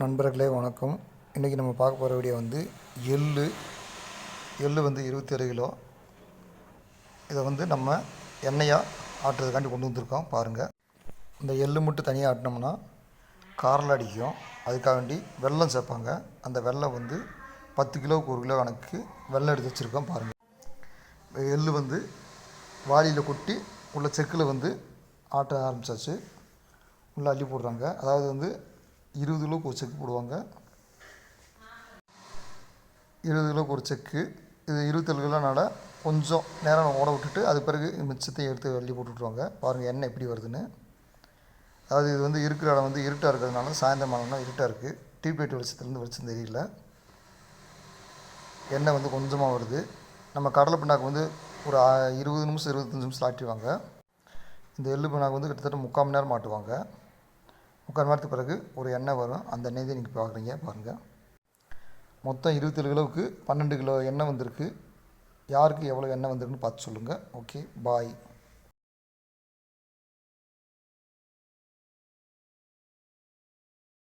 நண்பர்களே வணக்கம். இன்றைக்கி நம்ம பார்க்க போகிற வீடியோ வந்து எள்ளு வந்து 27 கிலோ. இதை வந்து நம்ம எண்ணெயாக ஆட்டுறதுக்காண்டி கொண்டு வந்திருக்கோம் பாருங்கள். இந்த எள்ளு மட்டும் தனியாக ஆட்டினோம்னா காரில் அடிக்கும். அதுக்காக வேண்டி வெல்லம் சேர்ப்பாங்க. அந்த வெல்லம் வந்து 10 கிலோவுக்கு 1 கிலோ கணக்கு வெல்லம் எடுத்து வச்சுருக்கோம் பாருங்கள். எள்ளு வந்து வாளியில் கொட்டி உள்ள செக்கில் வந்து ஆட்ட ஆரம்பித்தாச்சு. உள்ளே அள்ளி போடுறாங்க. அதாவது வந்து 20 கிலோவுக்கு ஒரு செக்கு போடுவாங்க. 20 கிலோவுக்கு ஒரு செக்கு. இது 27 கிலோனால கொஞ்சம் நேரம் ஓட விட்டுட்டு அது பிறகு மிச்சத்தை எடுத்து அள்ளி போட்டுவிட்ருவாங்க. பாருங்கள் எண்ணெய் எப்படி வருதுன்னு. அதாவது இது வந்து இருக்கிற இடம் வந்து இருட்டாக இருக்கிறதுனால சாயந்தரம் ஆனோம்னா இருட்டாக இருக்குது. டியூப்லைட் வெளிச்சம் தெரியல. எண்ணெய் வந்து கொஞ்சமாக வருது. நம்ம கடலை பிண்ணாக்கு வந்து ஒரு 20 நிமிஷம் 25 நிமிஷம் ஆட்டிடுவாங்க. இந்த எள்ளு பிண்ணாக்கு வந்து கிட்டத்தட்ட 3/4 மணி நேரம் ஆட்டுவாங்க. 3/4 மணி நேரத்துக்கு பிறகு ஒரு எண்ணெய் வரும். அந்த எண்ணெய் தான் நீங்கள் பார்க்குறீங்க பாருங்கள். மொத்தம் 27 கிலோவுக்கு 12 கிலோ எண்ணெய் வந்திருக்கு. யாருக்கு எவ்வளோ எண்ணெய் வந்திருக்குன்னு பார்த்து சொல்லுங்கள். ஓகே, பாய்.